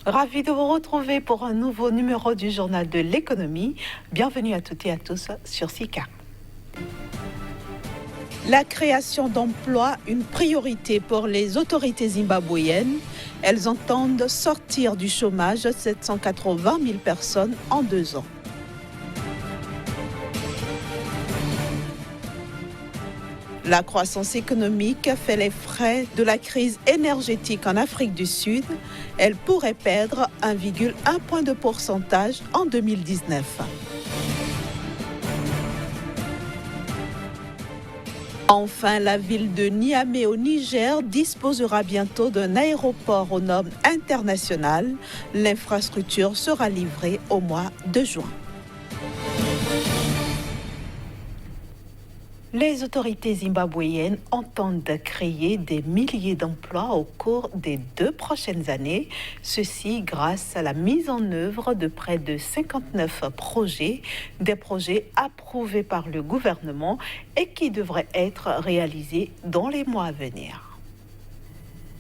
Ravi de vous retrouver pour un nouveau numéro du Journal de l'économie. Bienvenue à toutes et à tous sur SICA. La création d'emplois, une priorité pour les autorités zimbabwéennes. Elles entendent sortir du chômage 780 000 personnes en 2 ans. La croissance économique fait les frais de la crise énergétique en Afrique du Sud. Elle pourrait perdre 1,1 point de pourcentage en 2019. Enfin, la ville de Niamey au Niger disposera bientôt d'un aéroport aux normes internationales. L'infrastructure sera livrée au mois de juin. Les autorités zimbabwéennes entendent créer des milliers d'emplois au cours des 2 prochaines années. Ceci grâce à la mise en œuvre de près de 59 projets, des projets approuvés par le gouvernement et qui devraient être réalisés dans les mois à venir.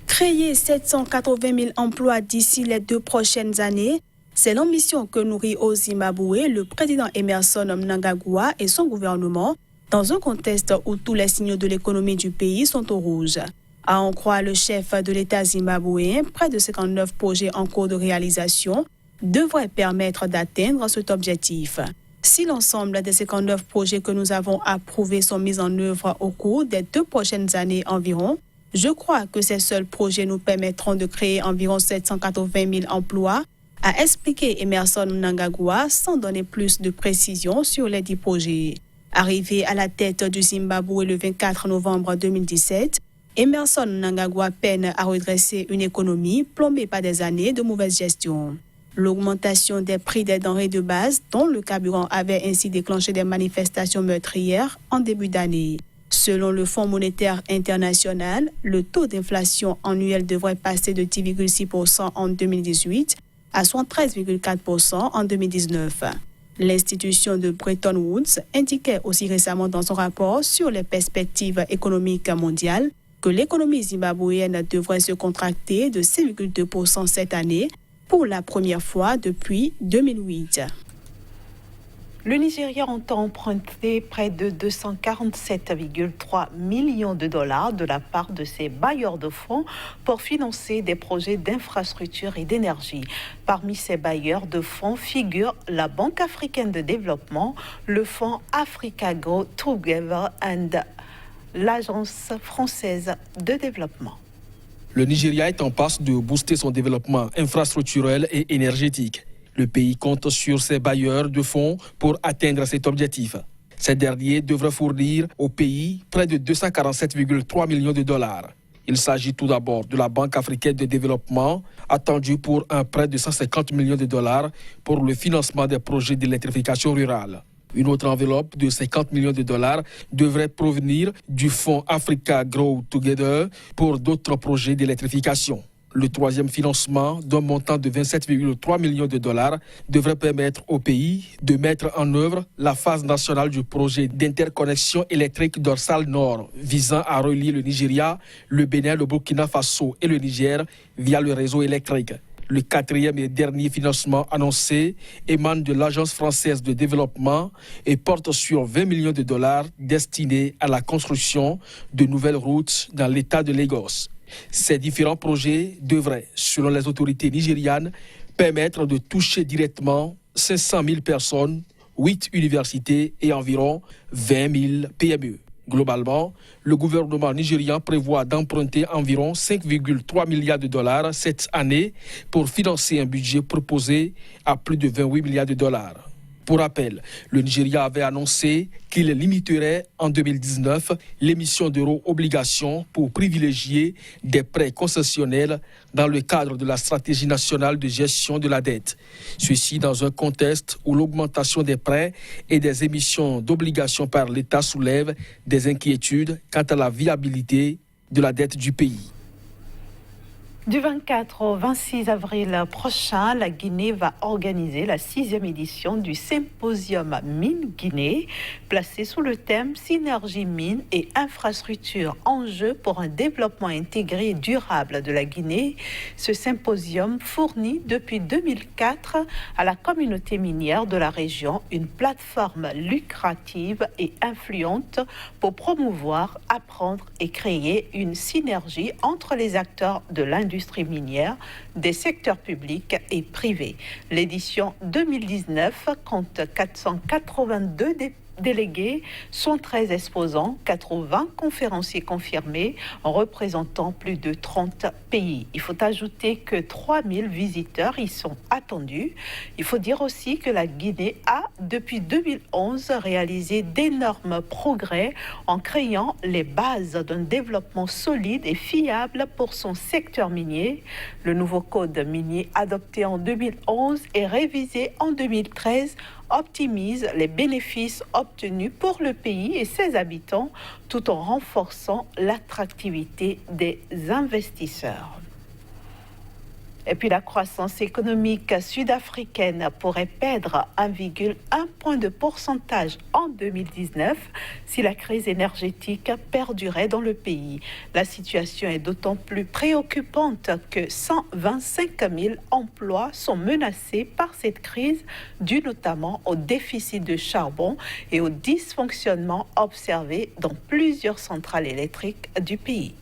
Créer 780 000 emplois d'ici les 2 prochaines années, c'est l'ambition que nourrit au Zimbabwe le président Emmerson Mnangagwa et son gouvernement, dans un contexte où tous les signaux de l'économie du pays sont au rouge. À en croire le chef de l'État zimbabwéen, près de 59 projets en cours de réalisation devraient permettre d'atteindre cet objectif. Si l'ensemble des 59 projets que nous avons approuvés sont mis en œuvre au cours des 2 prochaines années environ, je crois que ces seuls projets nous permettront de créer environ 780 000 emplois, a expliqué Emmerson Mnangagwa sans donner plus de précisions sur les 10 projets. Arrivé à la tête du Zimbabwe le 24 novembre 2017, Emmerson Mnangagwa peine à redresser une économie plombée par des années de mauvaise gestion. L'augmentation des prix des denrées de base, dont le carburant, avait ainsi déclenché des manifestations meurtrières en début d'année. Selon le Fonds monétaire international, le taux d'inflation annuel devrait passer de 10,6% en 2018 à 73,4% en 2019. L'institution de Bretton Woods indiquait aussi récemment dans son rapport sur les perspectives économiques mondiales que l'économie zimbabwéenne devrait se contracter de 6,2% cette année pour la première fois depuis 2008. Le Nigeria entend emprunter près de 247,3 millions de dollars de la part de ses bailleurs de fonds pour financer des projets d'infrastructure et d'énergie. Parmi ces bailleurs de fonds figurent la Banque africaine de développement, le Fonds Africa Grow Together et l'Agence française de développement. Le Nigeria est en passe de booster son développement infrastructurel et énergétique. Le pays compte sur ses bailleurs de fonds pour atteindre cet objectif. Ces derniers devraient fournir au pays près de 247,3 millions de dollars. Il s'agit tout d'abord de la Banque africaine de développement, attendue pour un prêt de 150 millions de dollars pour le financement des projets d'électrification rurale. Une autre enveloppe de 50 millions de dollars devrait provenir du Fonds Africa Grow Together pour d'autres projets d'électrification. Le troisième financement d'un montant de 27,3 millions de dollars devrait permettre au pays de mettre en œuvre la phase nationale du projet d'interconnexion électrique dorsale nord visant à relier le Nigeria, le Bénin, le Burkina Faso et le Niger via le réseau électrique. Le quatrième et dernier financement annoncé émane de l'Agence française de développement et porte sur 20 millions de dollars destinés à la construction de nouvelles routes dans l'État de Lagos. Ces différents projets devraient, selon les autorités nigérianes, permettre de toucher directement 500 000 personnes, 8 universités et environ 20 000 PME. Globalement, le gouvernement nigérian prévoit d'emprunter environ 5,3 milliards de dollars cette année pour financer un budget proposé à plus de 28 milliards de dollars. Pour rappel, le Nigeria avait annoncé qu'il limiterait en 2019 l'émission d'euro-obligations pour privilégier des prêts concessionnels dans le cadre de la stratégie nationale de gestion de la dette. Ceci dans un contexte où l'augmentation des prêts et des émissions d'obligations par l'État soulève des inquiétudes quant à la viabilité de la dette du pays. Du 24 au 26 avril prochain, la Guinée va organiser la 6e édition du symposium Mine Guinée, placé sous le thème Synergie mine et infrastructures enjeux pour un développement intégré et durable de la Guinée. Ce symposium fournit depuis 2004 à la communauté minière de la région une plateforme lucrative et influente pour promouvoir, apprendre et créer une synergie entre les acteurs de l'industrie minière, des secteurs publics et privés. L'édition 2019 compte 482 délégués, 113 exposants, 80 conférenciers confirmés représentant plus de 30 pays. Il faut ajouter que 3000 visiteurs y sont attendus. Il faut dire aussi que la Guinée a, depuis 2011, réalisé d'énormes progrès en créant les bases d'un développement solide et fiable pour son secteur minier. Le nouveau code minier adopté en 2011 et révisé en 2013 optimise les bénéfices obtenus pour le pays et ses habitants tout en renforçant l'attractivité des investisseurs. Et puis la croissance économique sud-africaine pourrait perdre 1,1 point de pourcentage en 2019 si la crise énergétique perdurait dans le pays. La situation est d'autant plus préoccupante que 125 000 emplois sont menacés par cette crise, due notamment au déficit de charbon et au dysfonctionnement observé dans plusieurs centrales électriques du pays.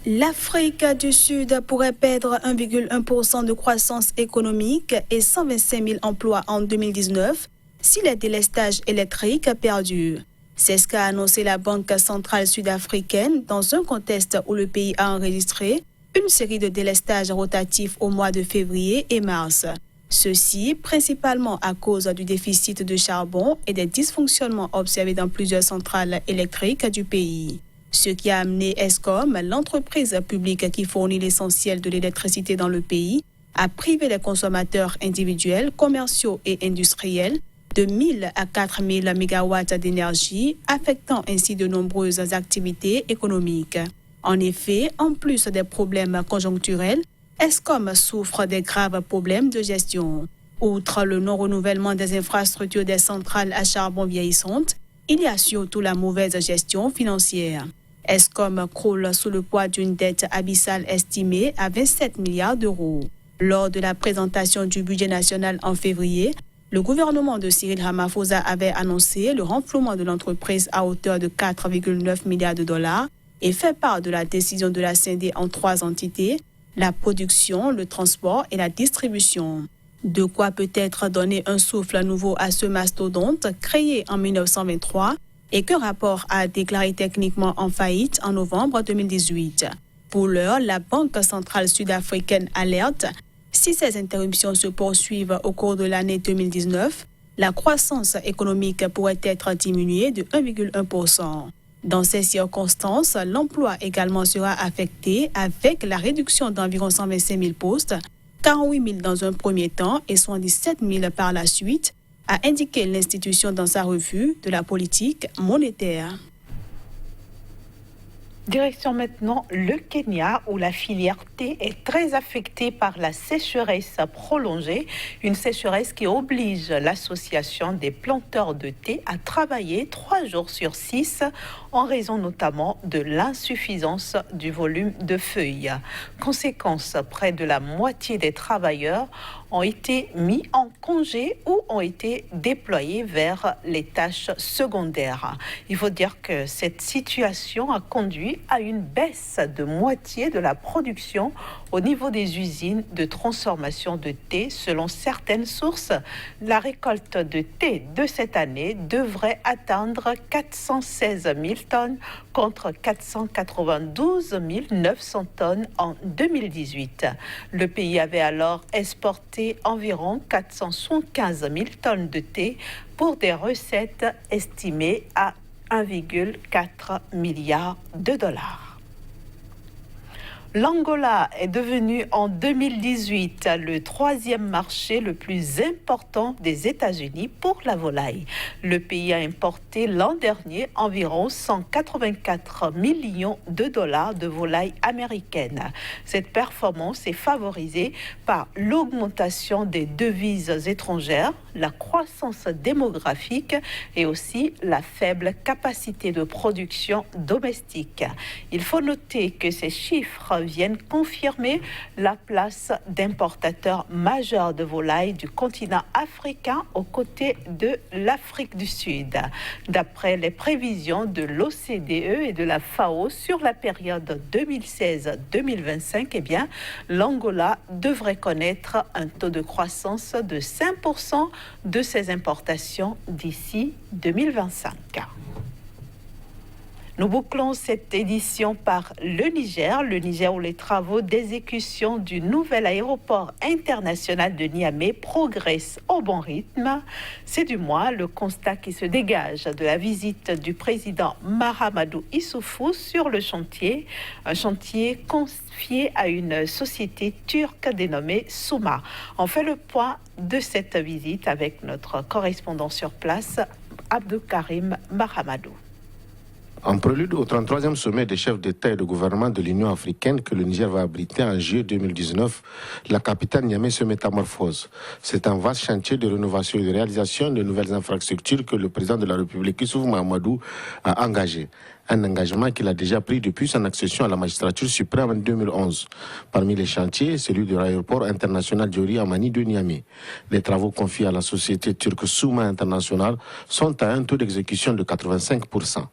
L'Afrique du Sud pourrait perdre 1,1% de croissance économique et 125 000 emplois en 2019 si les délestages électriques perdurent. C'est ce qu'a annoncé la Banque centrale sud-africaine dans un contexte où le pays a enregistré une série de délestages rotatifs au mois de février et mars. Ceci principalement à cause du déficit de charbon et des dysfonctionnements observés dans plusieurs centrales électriques du pays. Ce qui a amené Eskom, l'entreprise publique qui fournit l'essentiel de l'électricité dans le pays, à priver les consommateurs individuels, commerciaux et industriels de 1000 à 4000 MW d'énergie, affectant ainsi de nombreuses activités économiques. En effet, en plus des problèmes conjoncturels, Eskom souffre des graves problèmes de gestion. Outre le non-renouvellement des infrastructures des centrales à charbon vieillissantes, il y a surtout la mauvaise gestion financière. Eskom croule sous le poids d'une dette abyssale estimée à 27 milliards d'euros. Lors de la présentation du budget national en février, le gouvernement de Cyril Ramaphosa avait annoncé le renflouement de l'entreprise à hauteur de 4,9 milliards de dollars et fait part de la décision de la scinder en 3 entités, la production, le transport et la distribution. De quoi peut-être donner un souffle nouveau à ce mastodonte créé en 1923 et que Rapport a déclaré techniquement en faillite en novembre 2018. Pour l'heure, la Banque centrale sud-africaine alerte. Si ces interruptions se poursuivent au cours de l'année 2019, la croissance économique pourrait être diminuée de 1,1%. Dans ces circonstances, l'emploi également sera affecté avec la réduction d'environ 125 000 postes, 48 000 dans un premier temps et 77 000 par la suite, a indiqué l'institution dans sa revue de la politique monétaire. Direction maintenant le Kenya où la filière thé est très affectée par la sécheresse prolongée, une sécheresse qui oblige l'association des planteurs de thé à travailler 3 jours sur 6 en raison notamment de l'insuffisance du volume de feuilles. Conséquence, près de la moitié des travailleurs ont été mis en congé ou ont été déployés vers les tâches secondaires. Il faut dire que cette situation a conduit à une baisse de moitié de la production au niveau des usines de transformation de thé. Selon certaines sources, la récolte de thé de cette année devrait atteindre 416 000 tonnes contre 492 900 tonnes en 2018. Le pays avait alors exporté environ 475 000 tonnes de thé pour des recettes estimées à 1,4 milliard de dollars. L'Angola est devenu en 2018 le troisième marché le plus important des États-Unis pour la volaille. Le pays a importé l'an dernier environ 184 millions de dollars de volailles américaines. Cette performance est favorisée par l'augmentation des devises étrangères, la croissance démographique et aussi la faible capacité de production domestique. Il faut noter que ces chiffres viennent confirmer la place d'importateur majeur de volailles du continent africain aux côtés de l'Afrique du Sud. D'après les prévisions de l'OCDE et de la FAO sur la période 2016-2025, eh bien, l'Angola devrait connaître un taux de croissance de 5% de ses importations d'ici 2025. Nous bouclons cette édition par le Niger où les travaux d'exécution du nouvel aéroport international de Niamey progressent au bon rythme. C'est du moins le constat qui se dégage de la visite du président Mahamadou Issoufou sur le chantier, un chantier confié à une société turque dénommée Souma. On fait le point de cette visite avec notre correspondant sur place, Abdou Karim Mahamadou. En prélude au 33e sommet des chefs d'État et de gouvernement de l'Union africaine que le Niger va abriter en juillet 2019, la capitale Niamey se métamorphose. C'est un vaste chantier de rénovation et de réalisation de nouvelles infrastructures que le président de la République, Issoufou Mahamadou, a engagé. Un engagement qu'il a déjà pris depuis son accession à la magistrature suprême en 2011. Parmi les chantiers, celui de l'aéroport international Diori Amani de Niamey. Les travaux confiés à la société turque Souma International sont à un taux d'exécution de 85%.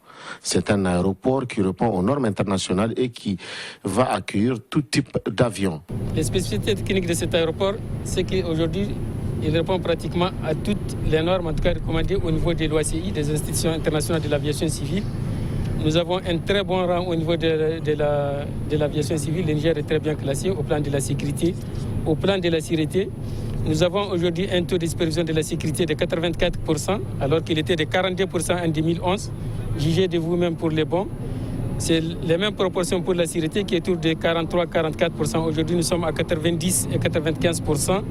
C'est un aéroport qui répond aux normes internationales et qui va accueillir tout type d'avions. Les spécificités techniques de cet aéroport, c'est qu'aujourd'hui, il répond pratiquement à toutes les normes, en tout cas recommandées au niveau de l'OACI, des institutions internationales de l'aviation civile. Nous avons un très bon rang au niveau de l'aviation civile. Le Niger est très bien classé au plan de la sécurité, au plan de la sûreté. Nous avons aujourd'hui un taux de supervision de la sécurité de 84%, alors qu'il était de 42% en 2011. Jugez de vous-même pour les bons. C'est les mêmes proportions pour la sûreté qui est autour de 43-44%. Aujourd'hui, nous sommes à 90 et 95%.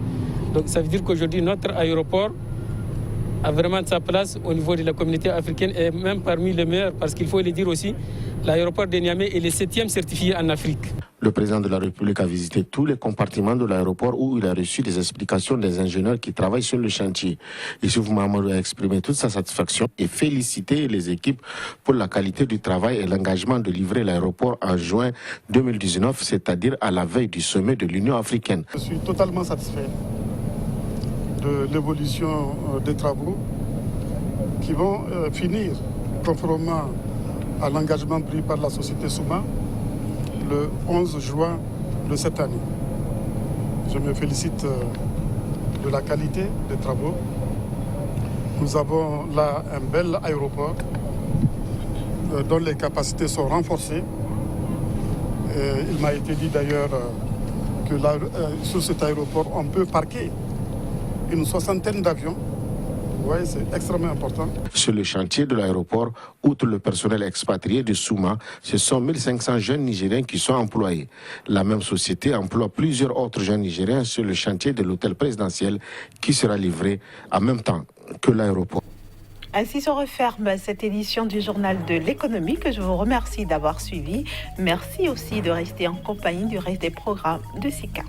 Donc ça veut dire qu'aujourd'hui, notre aéroport a vraiment sa place au niveau de la communauté africaine et même parmi les meilleurs, parce qu'il faut le dire aussi, l'aéroport de Niamey est le 7e certifié en Afrique. Le président de la République a visité tous les compartiments de l'aéroport où il a reçu des explications des ingénieurs qui travaillent sur le chantier. Issoufou Mahamadou a exprimé toute sa satisfaction et félicité les équipes pour la qualité du travail et l'engagement de livrer l'aéroport en juin 2019, c'est-à-dire à la veille du sommet de l'Union africaine. Je suis totalement satisfait de l'évolution des travaux qui vont finir conformément à l'engagement pris par la société Souma le 11 juin de cette année. Je me félicite de la qualité des travaux. Nous avons là un bel aéroport dont les capacités sont renforcées. Il m'a été dit d'ailleurs que sur cet aéroport, on peut parquer une 60aine d'avions. Oui, c'est extrêmement important. Sur le chantier de l'aéroport, outre le personnel expatrié de Souma, ce sont 1500 jeunes Nigériens qui sont employés. La même société emploie plusieurs autres jeunes Nigériens sur le chantier de l'hôtel présidentiel qui sera livré en même temps que l'aéroport. Ainsi se referme cette édition du Journal de l'économie que je vous remercie d'avoir suivi. Merci aussi de rester en compagnie du reste des programmes de SICA.